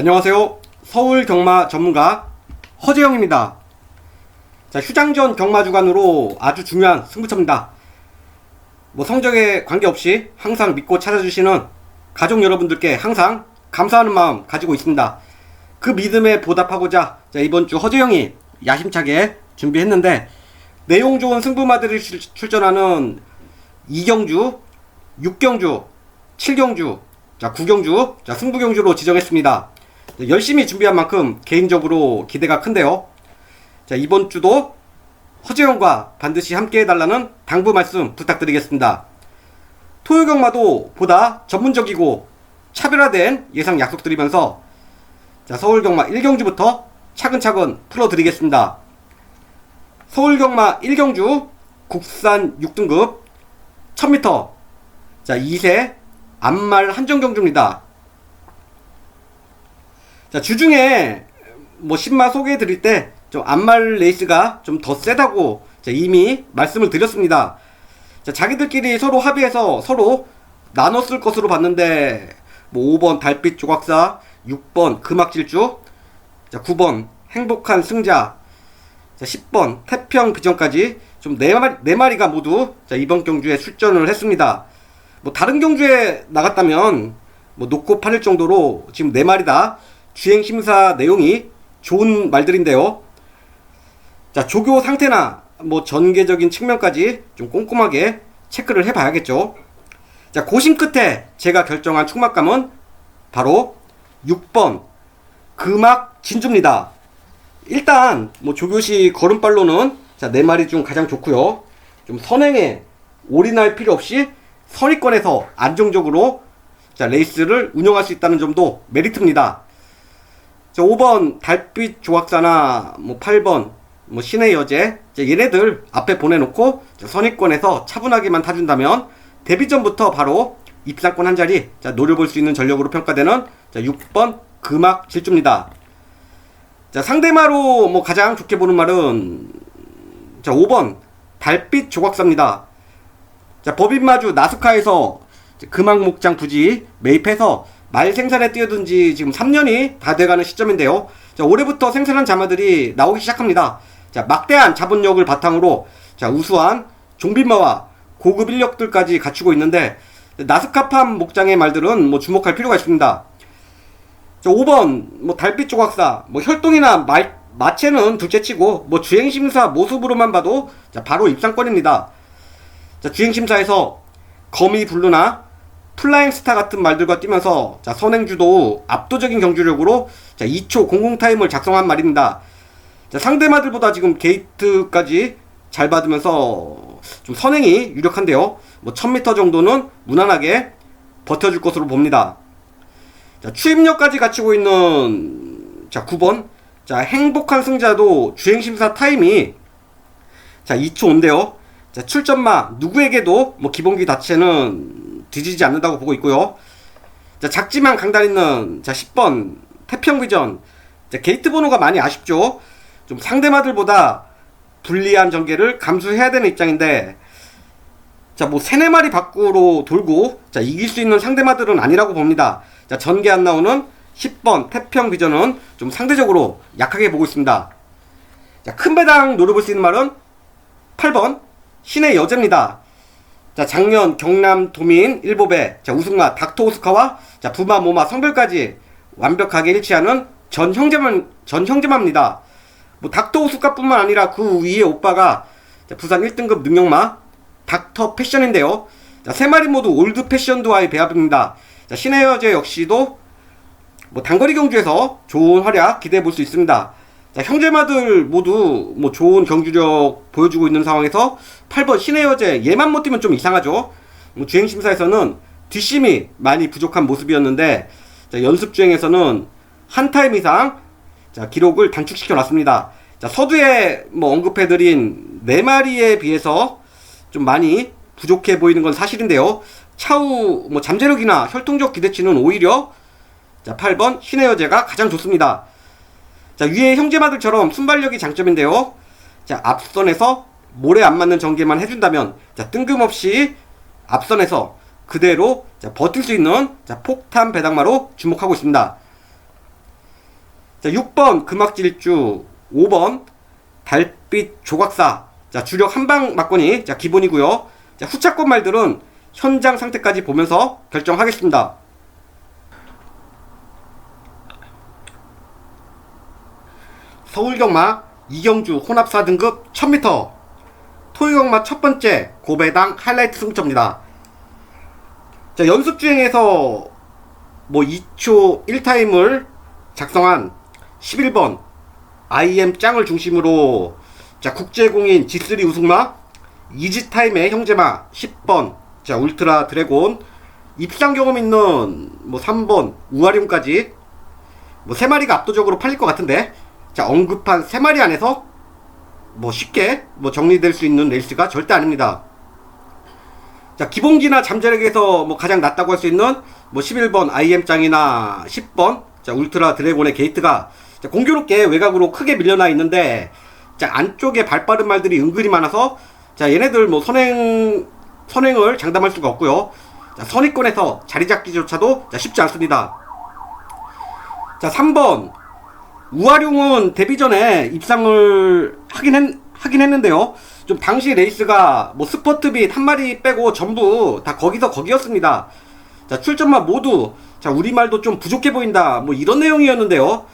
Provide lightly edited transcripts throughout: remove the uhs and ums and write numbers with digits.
안녕하세요. 서울 경마 전문가 허재영입니다. 자, 휴장전 경마 주간으로 아주 중요한 승부처입니다. 성적에 관계없이 항상 믿고 찾아주시는 가족 여러분들께 항상 감사하는 마음 가지고 있습니다. 그 믿음에 보답하고자 이번 주 허재영이 야심차게 준비했는데, 내용 좋은 승부마들이 출전하는 2경주, 6경주, 7경주, 9경주, 승부경주로 지정했습니다. 열심히 준비한 만큼 개인적으로 기대가 큰데요. 이번 주도 허재영과 반드시 함께 해달라는 당부 말씀 부탁드리겠습니다. 토요경마도 보다 전문적이고 차별화된 예상 약속드리면서 서울경마 1경주부터 차근차근 풀어드리겠습니다. 서울경마 1경주 국산 6등급 1000m 2세 암말 한정경주입니다. 주중에 신마 소개해 드릴 때 좀 암말 레이스가 좀 더 세다고 이미 말씀을 드렸습니다. 자기들끼리 서로 합의해서 서로 나눴을 것으로 봤는데 5번 달빛 조각사, 6번 금악질주, 9번 행복한 승자, 10번 태평 비전까지 좀 4마리가 모두 이번 경주에 출전을 했습니다. 다른 경주에 나갔다면 놓고 팔릴 정도로 지금 4마리 다 주행심사 내용이 좋은 말들인데요. 조교 상태나 전개적인 측면까지 좀 꼼꼼하게 체크를 해봐야겠죠. 고심 끝에 제가 결정한 축막감은 바로 6번 금악 진주입니다. 일단 조교시 걸음발로는 4마리 중 가장 좋고요. 좀 선행에 올인할 필요 없이 선입권에서 안정적으로 레이스를 운영할 수 있다는 점도 메리트입니다. 5번 달빛 조각사나 8번 신의 여제, 얘네들 앞에 보내놓고 선입권에서 차분하게만 타준다면 데뷔전부터 바로 입상권 한 자리 노려볼 수 있는 전력으로 평가되는 6번 금악 질주입니다. 상대마로 가장 좋게 보는 말은 5번 달빛 조각사입니다. 법인마주 나스카에서 금악 목장 부지 매입해서 말 생산에 뛰어든 지 지금 3년이 다 돼가는 시점인데요. 올해부터 생산한 자마들이 나오기 시작합니다. 막대한 자본력을 바탕으로 우수한 종빈마와 고급 인력들까지 갖추고 있는데, 나스카팜 목장의 말들은 주목할 필요가 있습니다. 5번 달빛 조각사, 혈동이나 마체는 둘째치고 주행심사 모습으로만 봐도 바로 입상권입니다. 주행심사에서 거미 블루나 플라잉 스타 같은 말들과 뛰면서 선행주도 압도적인 경주력으로 2초 00 타임을 작성한 말입니다. 상대마들보다 지금 게이트까지 잘 받으면서 좀 선행이 유력한데요. 1000m 정도는 무난하게 버텨줄 것으로 봅니다. 추임력까지 갖추고 있는 9번 행복한 승자도 주행심사 타임이 2초5인데요. 출전마 누구에게도 기본기 자체는 뒤지지 않는다고 보고 있고요. 작지만 강단 있는 10번 태평비전, 게이트 번호가 많이 아쉽죠. 좀 상대마들보다 불리한 전개를 감수해야 되는 입장인데, 3-4마리 밖으로 돌고 이길 수 있는 상대마들은 아니라고 봅니다. 전개 안 나오는 10번 태평비전은 좀 상대적으로 약하게 보고 있습니다. 큰 배당 노려볼 수 있는 말은 8번 신의 여제입니다. 작년 경남 도민 1보배 우승마 닥터 오스카와 부마 모마 성별까지 완벽하게 일치하는 전 형제마입니다. 닥터 오스카뿐만 아니라 그 위에 오빠가 부산 1등급 능력마 닥터 패션인데요. 3마리 모두 올드 패션도와의 배합입니다. 신의 여제 역시도 단거리 경주에서 좋은 활약 기대해 볼 수 있습니다. 형제마들 모두 좋은 경주력 보여주고 있는 상황에서 8번 신의 여제 얘만 못 뛰면 좀 이상하죠. 주행심사에서는 뒷심이 많이 부족한 모습이었는데, 연습 주행에서는 한 타임 이상 기록을 단축시켜 놨습니다. 서두에 언급해드린 4마리에 비해서 좀 많이 부족해 보이는 건 사실인데요. 차후 잠재력이나 혈통적 기대치는 오히려 8번 신의 여제가 가장 좋습니다. 위에 형제마들처럼 순발력이 장점인데요. 앞선에서 모래 안 맞는 전개만 해준다면 뜬금없이 앞선에서 그대로 버틸 수 있는 폭탄 배당마로 주목하고 있습니다. 자, 6번 금악질주, 5번 달빛 조각사. 자, 주력 한방 막건이 자 기본이고요. 자, 후차권 말들은 현장 상태까지 보면서 결정하겠습니다. 서울경마 이경주 혼합 4등급 1000m 토요경마 첫 번째 고배당 하이라이트 승부처입니다. 자, 연습주행에서 뭐 2초 1타임을 작성한 11번 IM 짱을 중심으로 자, 국제공인 G3 우승마 이지타임의 형제마 10번 자, 울트라 드래곤 입상 경험 있는 뭐 3번 우아룡까지 뭐 3마리가 압도적으로 팔릴 것 같은데, 자, 언급한 3마리 안에서 뭐 쉽게 뭐 정리될 수 있는 레이스가 절대 아닙니다. 자, 기본기나 잠재력에서 뭐 가장 낮다고 할 수 있는 뭐 11번 IM짱이나 10번 자, 울트라 드래곤의 게이트가 자, 공교롭게 외곽으로 크게 밀려나 있는데, 자, 안쪽에 발빠른 말들이 은근히 많아서 자, 얘네들 뭐 선행을 장담할 수가 없고요. 자, 선위권에서 자리 잡기조차도 자, 쉽지 않습니다. 자, 3번 우아룡은 데뷔 전에 입상을 하긴 했는데요. 좀 당시 레이스가 뭐 스포트빗 한 마리 빼고 전부 다 거기였습니다. 자, 출전만 모두 자, 우리말도 좀 부족해 보인다 뭐 이런 내용이었는데요.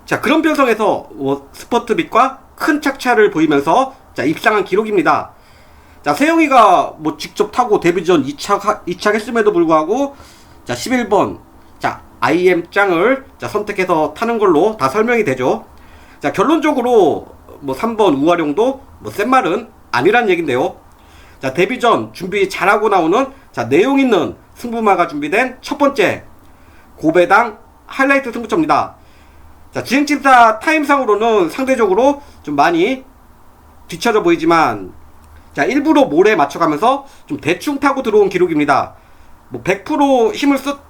자, 그런 편성에서 뭐 스포트빗과 큰 착차를 보이면서 자, 입상한 기록입니다. 자, 세영이가 뭐 직접 타고 데뷔 전 이착했음에도 불구하고 자, 11번 자, IM짱을 자, 선택해서 타는 걸로 다 설명이 되죠. 자, 결론적으로 뭐 3번 우아룡도 뭐 센 말은 아니란 얘긴데요. 자, 데뷔 전 준비 잘하고 나오는 자, 내용 있는 승부마가 준비된 첫 번째 고배당 하이라이트 승부처입니다. 자, 주행침사 타임상으로는 상대적으로 좀 많이 뒤쳐져 보이지만 자, 일부러 몰에 맞춰가면서 좀 대충 타고 들어온 기록입니다. 뭐 100%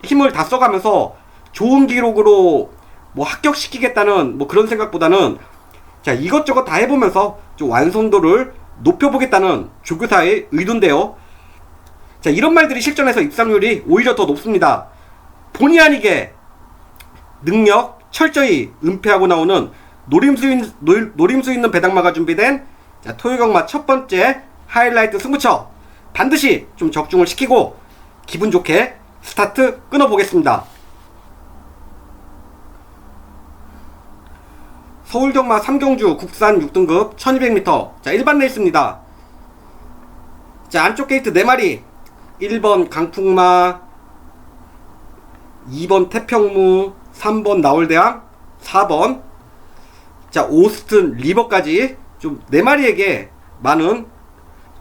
힘을 다 써가면서 좋은 기록으로 뭐 합격시키겠다는 뭐 그런 생각보다는 자, 이것저것 다 해보면서 좀 완성도를 높여보겠다는 조교사의 의도인데요. 자, 이런 말들이 실전에서 입상률이 오히려 더 높습니다. 본의 아니게 능력 철저히 은폐하고 나오는 노림수 있는 배당마가 준비된 자, 토요경마 첫 번째 하이라이트 승부처 반드시 좀 적중을 시키고 기분 좋게 스타트 끊어보겠습니다. 서울경마 3경주 국산 6등급 1200m 자, 일반 레이스입니다. 자, 안쪽 게이트 4마리 1번 강풍마 2번 태평무 3번 나올대왕 4번 자, 오스튼 리버까지 좀 4마리에게 많은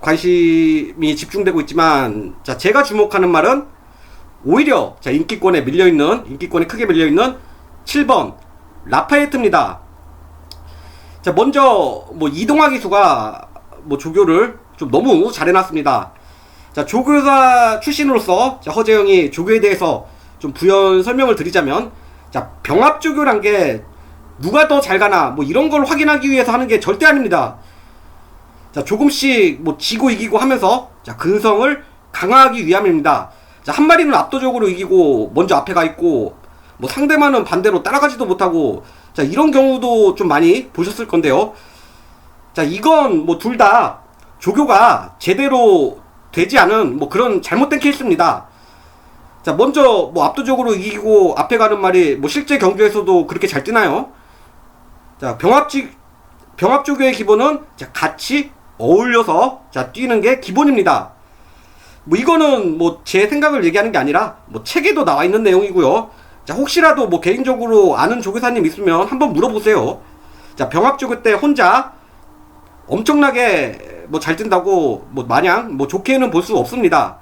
관심이 집중되고 있지만, 자, 제가 주목하는 말은 오히려 자, 인기권에 크게 밀려있는 7번 라파에트입니다. 자, 먼저 뭐 이동화 기수가 뭐 조교를 좀 너무 잘 해놨습니다. 자, 조교사 출신으로서 자, 허재영이 조교에 대해서 좀 부연 설명을 드리자면, 자, 병합조교란 게 누가 더 잘 가나 뭐 이런 걸 확인하기 위해서 하는 게 절대 아닙니다. 자, 조금씩 뭐 지고 이기고 하면서 자, 근성을 강화하기 위함입니다. 자, 한 마리는 압도적으로 이기고 먼저 앞에 가 있고 뭐 상대만은 반대로 따라가지도 못하고 자, 이런 경우도 좀 많이 보셨을 건데요. 자, 이건 뭐 둘 다 조교가 제대로 되지 않은 뭐 그런 잘못된 케이스입니다. 자, 먼저 뭐 압도적으로 이기고 앞에 가는 말이 뭐 실제 경주에서도 그렇게 잘 뛰나요? 자, 병합조교의 기본은 자, 같이 어울려서 자, 뛰는 게 기본입니다. 뭐 이거는 뭐 제 생각을 얘기하는 게 아니라 뭐 책에도 나와 있는 내용이고요. 자, 혹시라도 뭐 개인적으로 아는 조교사님 있으면 한번 물어보세요. 자, 병합조교 때 혼자 엄청나게 뭐 잘 뛴다고 뭐 마냥 뭐 좋게는 볼 수 없습니다.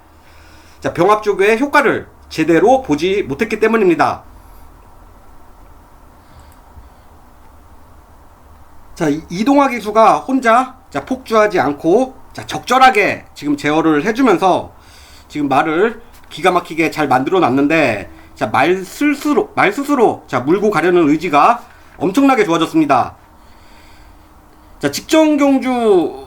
자, 병합조교의 효과를 제대로 보지 못했기 때문입니다. 자, 이동화 기수가 혼자 자, 폭주하지 않고 자, 적절하게 지금 제어를 해주면서 지금 말을 기가 막히게 잘 만들어 놨는데, 자, 말 스스로 자, 물고 가려는 의지가 엄청나게 좋아졌습니다. 자, 직전 경주에서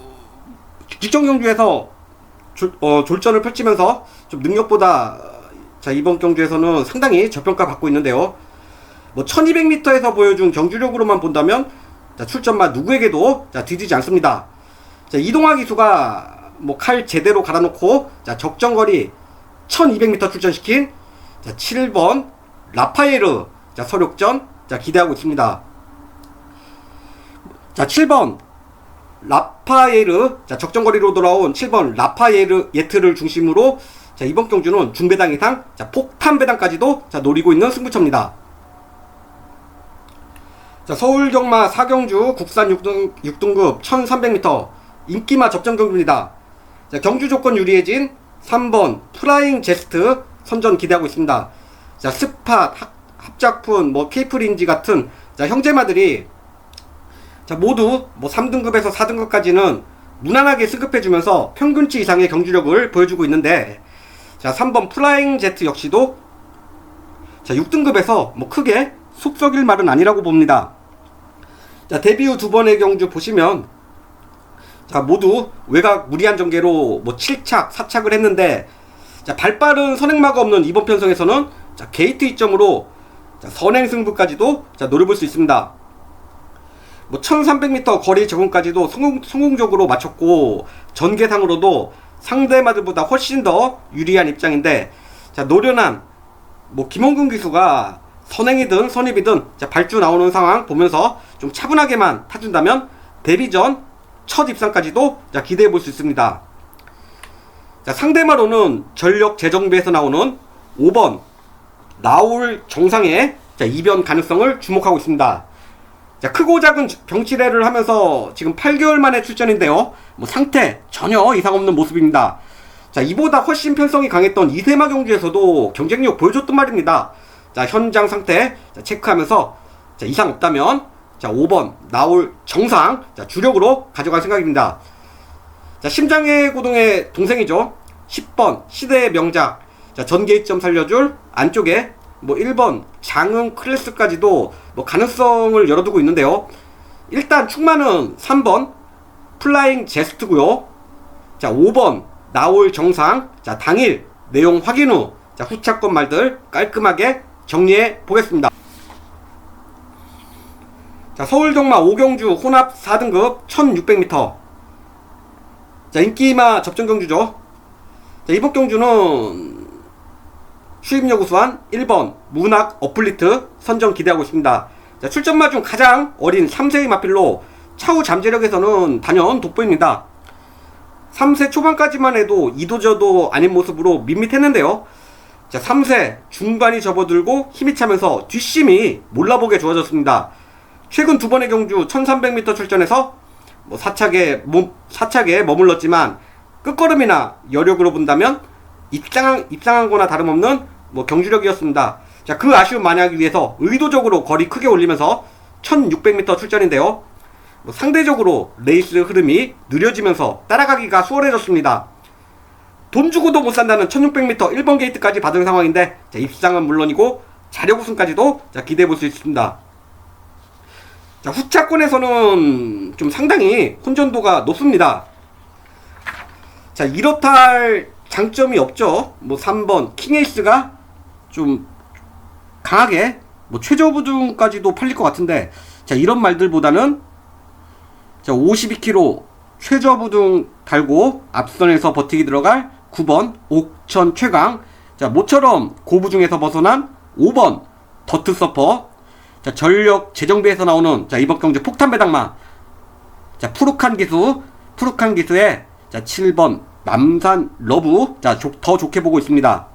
졸전을 펼치면서 좀 능력보다 자, 이번 경주에서는 상당히 저평가 받고 있는데요. 뭐 1200m에서 보여준 경주력으로만 본다면 자, 출전마 누구에게도 자, 뒤지지 않습니다. 자, 이동화 기수가 뭐 칼 제대로 갈아놓고 자, 적정거리 1200m 출전시킨 자, 7번 라파에르 자, 서력전 자, 기대하고 있습니다. 자, 7번 라파에르 자, 적정거리로 돌아온 7번 라파에르 예트를 중심으로 자, 이번 경주는 중배당 이상 자, 폭탄 배당까지도 자, 노리고 있는 승부처입니다. 자, 서울경마 4경주 국산 6등급 1300m 인기마 접전 경주입니다. 자, 경주 조건 유리해진 3번 프라잉 제스트 선전 기대하고 있습니다. 자, 스팟, 합작품, 뭐 케이프린지 같은 자, 형제마들이 자, 모두 뭐 3등급에서 4등급까지는 무난하게 승급해주면서 평균치 이상의 경주력을 보여주고 있는데 자, 3번 플라잉 제트 역시도 자, 6등급에서 뭐 크게 속썩일 말은 아니라고 봅니다. 자, 데뷔 후 두 번의 경주 보시면 자, 모두 외곽 무리한 전개로 뭐 7착, 4착을 했는데 자, 발빠른 선행마가 없는 이번 편성에서는 자, 게이트 이점으로 자, 선행 승부까지도 자, 노려볼 수 있습니다. 뭐 1300m 거리 적응까지도 성공적으로 마쳤고 전개상으로도 상대마들보다 훨씬 더 유리한 입장인데 자, 노련한 뭐 김원근 기수가 선행이든 선입이든 자, 발주 나오는 상황 보면서 좀 차분하게만 타준다면 데뷔 전 첫 입상까지도 자, 기대해 볼 수 있습니다. 자, 상대마로는 전력 재정비에서 나오는 5번 나올 정상의 자, 이변 가능성을 주목하고 있습니다. 자, 크고 작은 병치레를 하면서 지금 8개월 만에 출전인데요. 뭐 상태 전혀 이상 없는 모습입니다. 자, 이보다 훨씬 편성이 강했던 이세마 경주에서도 경쟁력 보여줬단 말입니다. 자, 현장 상태 자, 체크하면서 자, 이상 없다면 자, 5번 나올 정상 자, 주력으로 가져갈 생각입니다. 자, 심장의 고동의 동생이죠. 10번 시대의 명작 자, 전개이점 살려줄 안쪽에 뭐 1번 장흥 클래스까지도 뭐 가능성을 열어두고 있는데요. 일단 축마는 3번 플라잉 제스트고요. 자, 5번 나올 정상 자, 당일 내용 확인 후 자, 후차권 말들 깔끔하게 정리해 보겠습니다. 자, 서울경마 5경주 혼합 4등급 1600m 자, 인기마 접전 경주죠. 자, 이번 경주는 수입력 우수한 1번 문학 어플리트 선정 기대하고 있습니다. 자, 출전마 중 가장 어린 3세의 마필로 차후 잠재력에서는 단연 돋보입니다. 3세 초반까지만 해도 이도저도 아닌 모습으로 밋밋했는데요. 자, 3세 중반이 접어들고 힘이 차면서 뒷심이 몰라보게 좋아졌습니다. 최근 두 번의 경주 1300m 출전에서 뭐 사착에 머물렀지만 끝걸음이나 여력으로 본다면 입상한 거나 다름없는 뭐 경주력이었습니다. 자, 그 아쉬움 만회하기 위해서 의도적으로 거리 크게 올리면서 1600m 출전인데요. 뭐 상대적으로 레이스 흐름이 느려지면서 따라가기가 수월해졌습니다. 돈 주고도 못 산다는 1600m 1번 게이트까지 받은 상황인데 자, 입상은 물론이고 자력 우승까지도 자, 기대해 볼 수 있습니다. 자, 후차권에서는 좀 상당히 혼전도가 높습니다. 자, 이렇다 할 장점이 없죠. 뭐 3번 킹에이스가 좀 강하게 뭐 최저부등까지도 팔릴 것 같은데 자, 이런 말들보다는 자, 52kg 최저부등 달고 앞선에서 버티기 들어갈 9번 옥천 최강 자, 모처럼 고부중에서 벗어난 5번 더트 서퍼 자, 전력 재정비에서 나오는 자, 이번 경주 폭탄 배당마 자, 푸르칸 기수의 자, 7번 남산 러브 자, 더 좋게 보고 있습니다.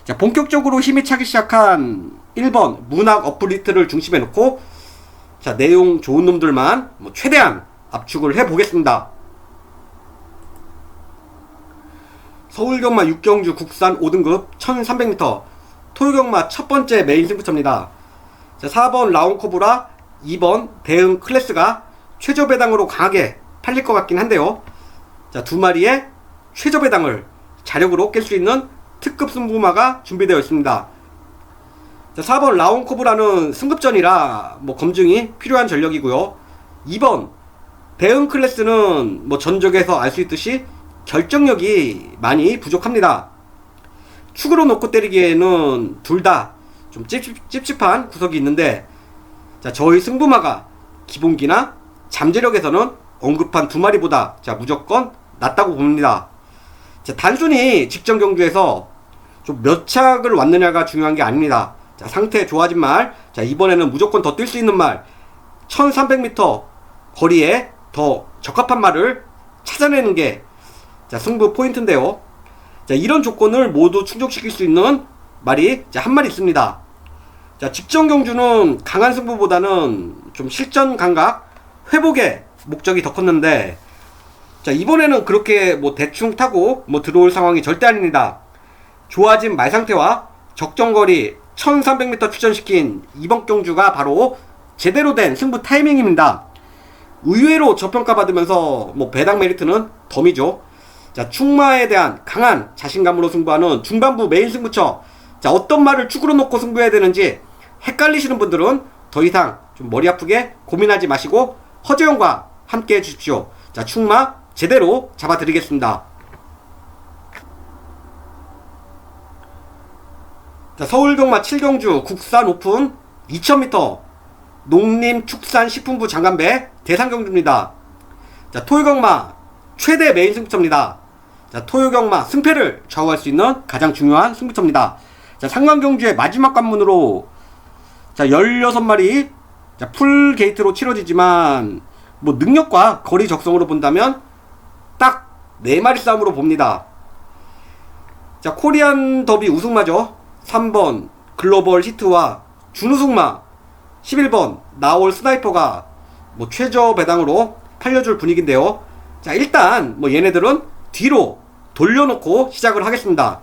자, 본격적으로 힘이 차기 시작한 1번 문학 어플리트를 중심에 놓고 자, 내용 좋은 놈들만 뭐 최대한 압축을 해 보겠습니다. 서울경마 6경주 국산 5등급 1300m 토요경마 첫 번째 메인 승부처입니다. 자, 4번 라운코브라 2번 대응 클래스가 최저 배당으로 강하게 팔릴 것 같긴 한데요. 자, 두 마리의 최저 배당을 자력으로 깰 수 있는 특급 승부마가 준비되어 있습니다. 자, 4번 라운코브라는 승급전이라 뭐 검증이 필요한 전력이고요. 2번 대응 클래스는 뭐 전적에서 알 수 있듯이 결정력이 많이 부족합니다. 축으로 놓고 때리기에는 둘 다 좀 찝찝한 구석이 있는데, 자, 저희 승부마가 기본기나 잠재력에서는 언급한 두 마리보다 자, 무조건 낫다고 봅니다. 자, 단순히 직전 경주에서 좀 몇 착을 왔느냐가 중요한 게 아닙니다. 자, 상태 좋아진 말, 자, 이번에는 무조건 더 뛸 수 있는 말, 1300m 거리에 더 적합한 말을 찾아내는 게 자, 승부 포인트인데요. 자, 이런 조건을 모두 충족시킬 수 있는 말이 자, 한 마리 있습니다. 자, 직전 경주는 강한 승부보다는 좀 실전 감각, 회복의 목적이 더 컸는데, 자, 이번에는 그렇게 뭐 대충 타고 뭐 들어올 상황이 절대 아닙니다. 좋아진 말 상태와 적정거리 1300m 추천시킨 이번 경주가 바로 제대로 된 승부 타이밍입니다. 의외로 저평가받으면서 뭐 배당 메리트는 덤이죠. 자, 충마에 대한 강한 자신감으로 승부하는 중반부 메인 승부처. 자, 어떤 말을 축으로 놓고 승부해야 되는지 헷갈리시는 분들은 더 이상 좀 머리 아프게 고민하지 마시고 허재영과 함께 해주십시오. 자, 충마 제대로 잡아드리겠습니다. 자, 서울경마 7경주 국산 오픈 2000m 농림축산식품부 장관배 대상경주입니다. 자, 토요경마 최대 메인 승부처입니다. 자, 토요경마 승패를 좌우할 수 있는 가장 중요한 승부처입니다. 자, 상관경주의 마지막 관문으로 자, 16마리 자, 풀 게이트로 치러지지만 뭐 능력과 거리 적성으로 본다면 딱 4마리 싸움으로 봅니다. 자, 코리안 더비 우승마저 3번 글로벌 히트와 준우승마 11번 나올 스나이퍼가 뭐 최저 배당으로 팔려줄 분위기인데요. 자, 일단 뭐 얘네들은 뒤로 돌려놓고 시작을 하겠습니다.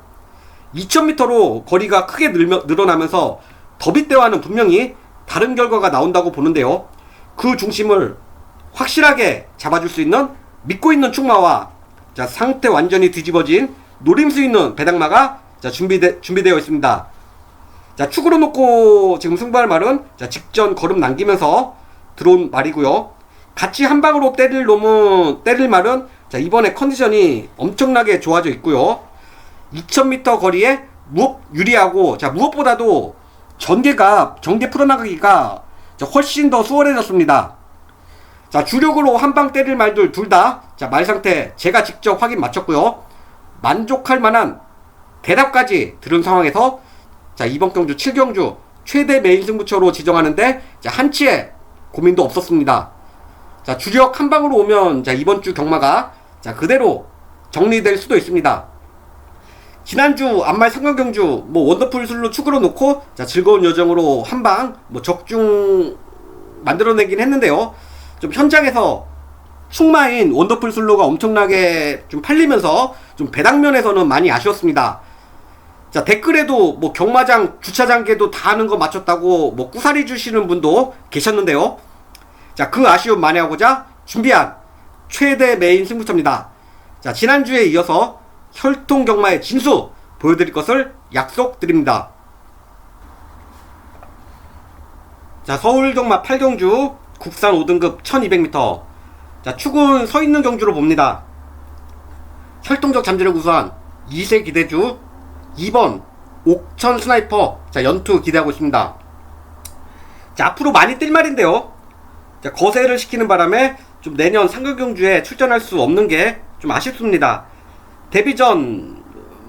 2000m로 거리가 크게 늘어나면서 더비 때와는 분명히 다른 결과가 나온다고 보는데요. 그 중심을 확실하게 잡아줄 수 있는 믿고 있는 충마와 자, 상태 완전히 뒤집어진 노림수 있는 배당마가 자, 준비되어 있습니다. 자, 축으로 놓고 지금 승부할 말은 자, 직전 걸음 남기면서 들어온 말이고요. 같이 한 방으로 때릴 말은 자, 이번에 컨디션이 엄청나게 좋아져 있고요. 2000m 거리에 유리하고 자, 무엇보다도 전개 풀어나가기가 자, 훨씬 더 수월해졌습니다. 자, 주력으로 한 방 때릴 말들 둘 다 자, 말 상태 제가 직접 확인 마쳤고요. 만족할 만한 대답까지 들은 상황에서 자, 이번 경주 7경주 최대 메인 승부처로 지정하는데 자, 한치의 고민도 없었습니다. 자, 주력 한 방으로 오면 자, 이번 주 경마가 자, 그대로 정리될 수도 있습니다. 지난주 안말 상관경주 뭐 원더풀 술로 축으로 놓고 자, 즐거운 여정으로 한 방 뭐 적중 만들어내긴 했는데요. 좀 현장에서 충마인 원더풀 술로가 엄청나게 좀 팔리면서 좀 배당면에서는 많이 아쉬웠습니다. 자, 댓글에도 뭐 경마장 주차장계도 다 아는 거 맞췄다고 뭐 꾸사리 주시는 분도 계셨는데요. 자, 그 아쉬움 만회하고자 준비한 최대 메인 승부처입니다. 자, 지난주에 이어서 혈통경마의 진수 보여드릴 것을 약속드립니다. 자, 서울경마 8경주 국산 5등급 1200m 자, 축은 서있는 경주로 봅니다. 혈통적 잠재력 우수한 2세 기대주 2번 옥천 스나이퍼 자, 연투 기대하고 있습니다. 자, 앞으로 많이 뛸 말인데요. 자, 거세를 시키는 바람에 좀 내년 상급경주에 출전할 수 없는 게 좀 아쉽습니다. 데뷔 전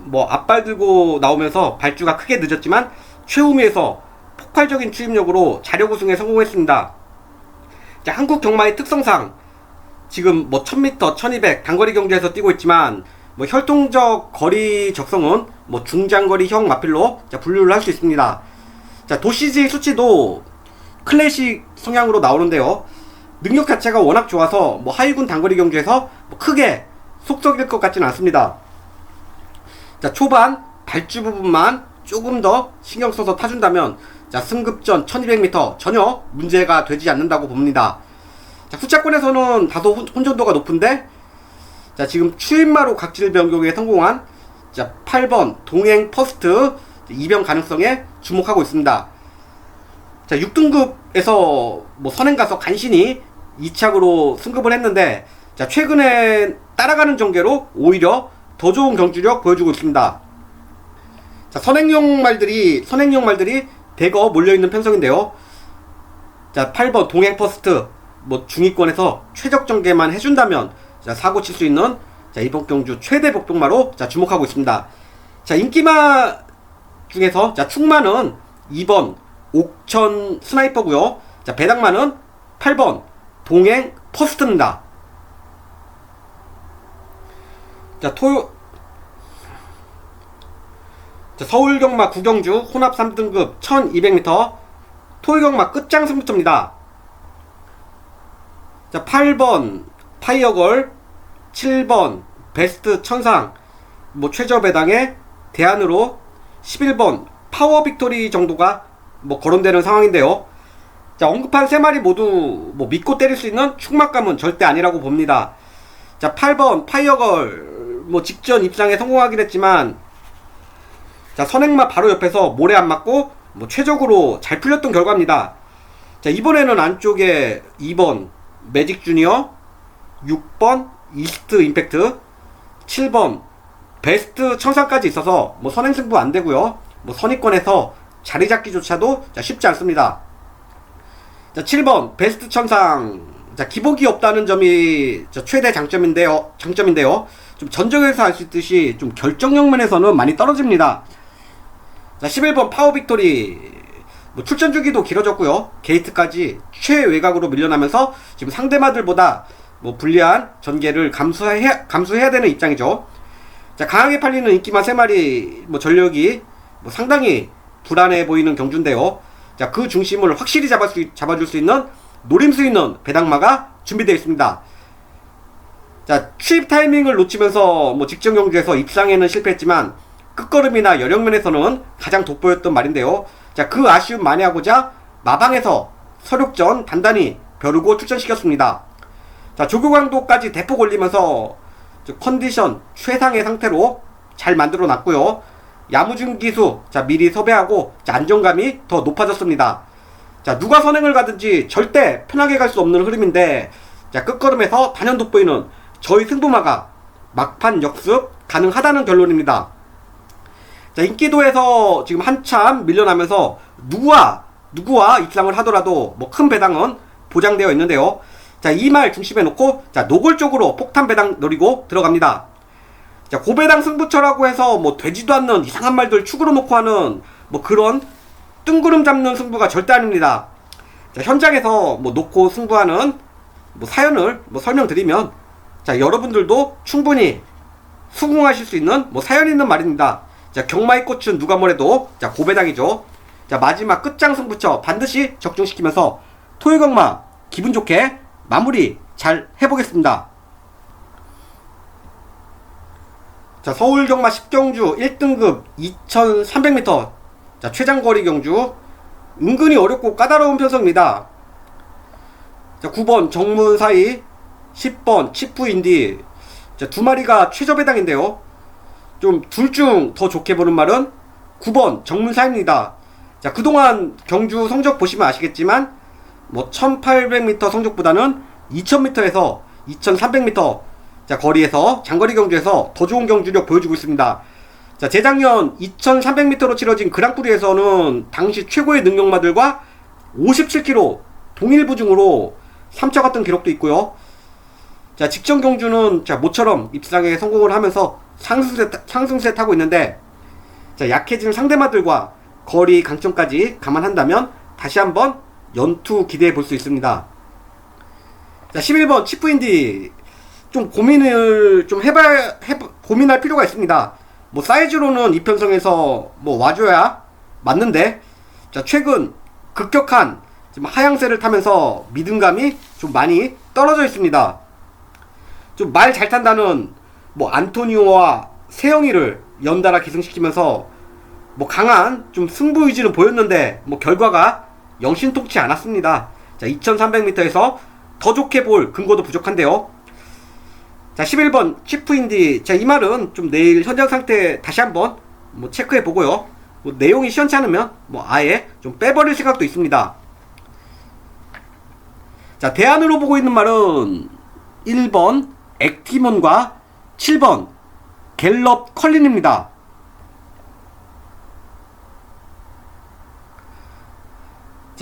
뭐 앞발 들고 나오면서 발주가 크게 늦었지만 최후미에서 폭발적인 추임력으로 자력 우승에 성공했습니다. 자, 한국 경마의 특성상 지금 뭐 1000m, 1200 단거리 경주에서 뛰고 있지만 뭐 혈통적 거리 적성은 뭐 중장거리형 마필로 자, 분류를 할 수 있습니다. 자, 도시지 수치도 클래식 성향으로 나오는데요. 능력 자체가 워낙 좋아서 뭐 하위군 단거리 경주에서 뭐 크게 속썩일 것 같지는 않습니다. 자, 초반 발주 부분만 조금 더 신경 써서 타준다면 자, 승급전 1200m 전혀 문제가 되지 않는다고 봅니다. 자, 후차권에서는 다소 혼전도가 높은데 자, 지금 추임마로 각질 변경에 성공한 자, 8번 동행 퍼스트 입영 가능성에 주목하고 있습니다. 자, 6등급에서 뭐 선행 가서 간신히 2착으로 승급을 했는데 자, 최근에 따라가는 전개로 오히려 더 좋은 경주력 보여주고 있습니다. 자, 선행용 말들이 대거 몰려있는 편성인데요. 자, 8번 동행 퍼스트 뭐 중위권에서 최적 전개만 해준다면 자, 사고 칠 수 있는 자, 이번 경주 최대 복동마로 자, 주목하고 있습니다. 자, 인기마 중에서 자, 충마는 2번 옥천 스나이퍼고요. 자, 배당마는 8번 동행 퍼스트입니다. 자, 서울경마 구경주 혼합 3등급 1200m 토요경마 끝장 승부처입니다. 자, 8번 파이어걸, 7번 베스트 천상 뭐 최저 배당에 대안으로 11번 파워 빅토리 정도가 뭐 거론되는 상황인데요. 자, 언급한 3마리 모두 뭐 믿고 때릴 수 있는 충막감은 절대 아니라고 봅니다. 자, 8번 파이어걸 뭐 직전 입상에 성공하긴 했지만 자, 선행마 바로 옆에서 모래 안 맞고 뭐 최적으로 잘 풀렸던 결과입니다. 자, 이번에는 안쪽에 2번 매직 주니어, 6번 이스트 임팩트, 7번 베스트 천상까지 있어서 뭐 선행 승부 안 되고요. 뭐 선의권에서 자리 잡기조차도 자, 쉽지 않습니다. 자, 7번 베스트 천상 자, 기복이 없다는 점이 자, 최대 장점인데요. 좀 전적에서 알 수 있듯이 좀 결정력 면에서는 많이 떨어집니다. 자, 11번 파워 빅토리 뭐 출전 주기도 길어졌고요. 게이트까지 최외곽으로 밀려나면서 지금 상대마들보다 뭐 불리한 전개를 감수해야 되는 입장이죠. 자, 강하게 팔리는 인기마 3마리 뭐 전력이 뭐 상당히 불안해 보이는 경주인데요. 자, 그 중심을 확실히 잡아줄 수 있는 노림수 있는 배당마가 준비되어 있습니다. 자, 취입 타이밍을 놓치면서 뭐 직전 경주에서 입상에는 실패했지만 끝걸음이나 여력면에서는 가장 돋보였던 말인데요. 자, 그 아쉬움 만회하고자 마방에서 서륙전 단단히 벼르고 출전시켰습니다. 자, 조교광도까지 대폭 올리면서 컨디션 최상의 상태로 잘 만들어 놨고요. 야무진 기수 자, 미리 섭외하고 자, 안정감이 더 높아졌습니다. 자, 누가 선행을 가든지 절대 편하게 갈 수 없는 흐름인데 자, 끝걸음에서 단연 돋보이는 저희 승부마가 막판 역습 가능하다는 결론입니다. 자, 인기도에서 지금 한참 밀려나면서 누구와 입상을 하더라도 뭐 큰 배당은 보장되어 있는데요. 자, 이 말 중심에 놓고 자, 노골적으로 폭탄 배당 노리고 들어갑니다. 자, 고배당 승부처라고 해서 뭐 되지도 않는 이상한 말들 축으로 놓고 하는 뭐 그런 뜬구름 잡는 승부가 절대 아닙니다. 자, 현장에서 뭐 놓고 승부하는 뭐 사연을 뭐 설명드리면 자, 여러분들도 충분히 수긍하실 수 있는 뭐 사연 있는 말입니다. 자, 경마의 꽃은 누가 뭐래도 자, 고배당이죠. 자, 마지막 끝장 승부처 반드시 적중시키면서 토요경마 기분 좋게 마무리 잘 해보겠습니다. 자, 서울경마 10경주 1등급 2300m 자, 최장거리 경주 은근히 어렵고 까다로운 편성입니다. 자, 9번 정문사이, 10번 치프인디 자, 두 마리가 최저 배당인데요. 좀 둘 중 더 좋게 보는 말은 9번 정문사입니다. 자, 그동안 경주 성적 보시면 아시겠지만 뭐 1800m 성적보다는 2000m에서 2300m 자, 거리에서 장거리 경주에서 더 좋은 경주력 보여주고 있습니다. 자, 재작년 2300m로 치러진 그랑프리에서는 당시 최고의 능력마들과 57km 동일 부중으로 3차 같은 기록도 있고요. 자, 직전 경주는 자, 모처럼 입상에 성공을 하면서 상승세 타고 있는데 자, 약해진 상대마들과 거리 강점까지 감안한다면 다시 한번 연투 기대해 볼 수 있습니다. 자, 11번 치프인디 좀 고민을 좀 고민할 필요가 있습니다. 뭐 사이즈로는 이 편성에서 뭐 와줘야 맞는데 자, 최근 급격한 지금 하향세를 타면서 믿음감이 좀 많이 떨어져 있습니다. 좀 말 잘 탄다는 뭐 안토니오와 세영이를 연달아 기승시키면서 뭐 강한 좀 승부 의지는 보였는데 뭐 결과가 영신통치 않았습니다. 자, 2300m에서 더 좋게 볼 근거도 부족한데요. 자, 11번 치프인디 자, 이 말은 좀 내일 현장 상태 다시 한번 뭐 체크해 보고요. 뭐 내용이 시원치 않으면 뭐 아예 좀 빼버릴 생각도 있습니다. 자, 대안으로 보고 있는 말은 1번 액티몬과 7번 갤럽 컬린입니다.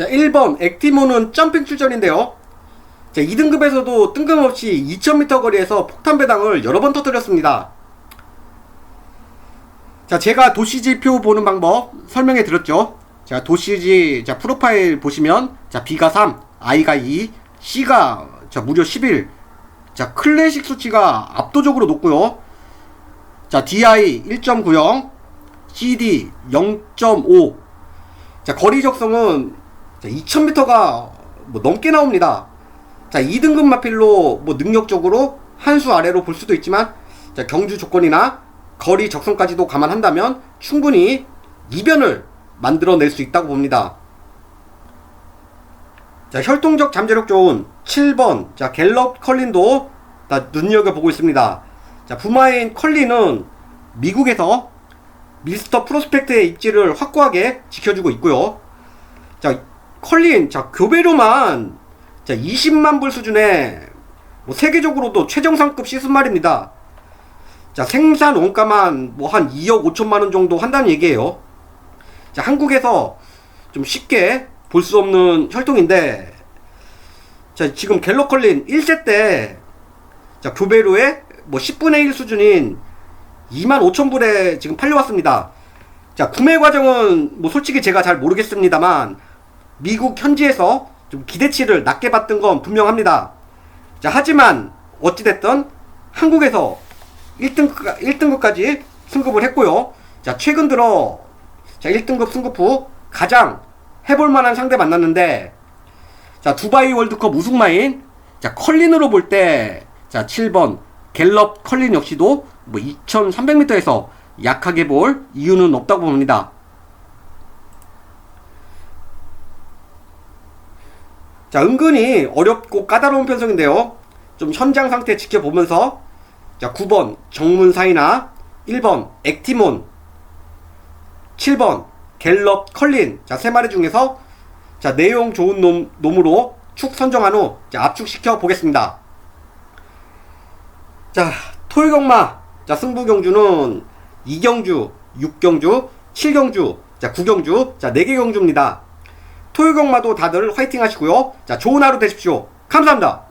자, 1번 액티모는 점핑 출전인데요. 자, 2등급에서도 뜬금없이 2000m 거리에서 폭탄 배당을 여러 번 터뜨렸습니다. 자, 제가 도시지표 보는 방법 설명해 드렸죠. 자, 도시지, 자, 프로파일 보시면, 자, B가 3, I가 2, C가, 자, 무려 11. 자, 클래식 수치가 압도적으로 높고요. 자, DI 1.90, CD 0.5. 자, 거리 적성은 2000m가 뭐 넘게 나옵니다. 자, 2등급 마필로 뭐 능력적으로 한 수 아래로 볼 수도 있지만, 자, 경주 조건이나 거리 적성까지도 감안한다면 충분히 이변을 만들어낼 수 있다고 봅니다. 자, 혈통적 잠재력 좋은 7번, 자, 갤럽 컬린도 다 눈여겨보고 있습니다. 자, 부마인 컬린은 미국에서 미스터 프로스펙트의 입지를 확고하게 지켜주고 있고요. 자, 컬린, 자, 교배로만, 자, 20만 불 수준의 뭐 세계적으로도 최정상급 시스말입니다. 자, 생산 원가만 뭐 한 2억 5천만 원 정도 한다는 얘기예요. 자, 한국에서 좀 쉽게 볼 수 없는 혈통인데, 자, 지금 갤러컬린 1세 때, 자, 교배로의 뭐 10분의 1 수준인 25,000불에 지금 팔려왔습니다. 자, 구매 과정은 뭐 솔직히 제가 잘 모르겠습니다만, 미국 현지에서 좀 기대치를 낮게 봤던 건 분명합니다. 자, 하지만 어찌됐든 한국에서 1등급까지 승급을 했고요. 자, 최근 들어, 자, 1등급 승급 후 가장 해볼만한 상대 만났는데, 자, 두바이 월드컵 우승마인, 자, 컬린으로 볼 때, 자, 7번 갤럽 컬린 역시도 뭐 2300m에서 약하게 볼 이유는 없다고 봅니다. 자, 은근히 어렵고 까다로운 편성인데요. 좀 현장 상태 지켜보면서, 자, 9번 정문사이나 1번 액티몬, 7번 갤럽 컬린, 자, 3마리 중에서, 자, 내용 좋은 놈으로 축 선정한 후, 자, 압축시켜 보겠습니다. 자, 토요경마, 자, 승부 경주는 2경주, 6경주, 7경주, 자, 9경주, 자, 4개 경주입니다. 토요경마도 다들 화이팅 하시고요. 자, 좋은 하루 되십시오. 감사합니다.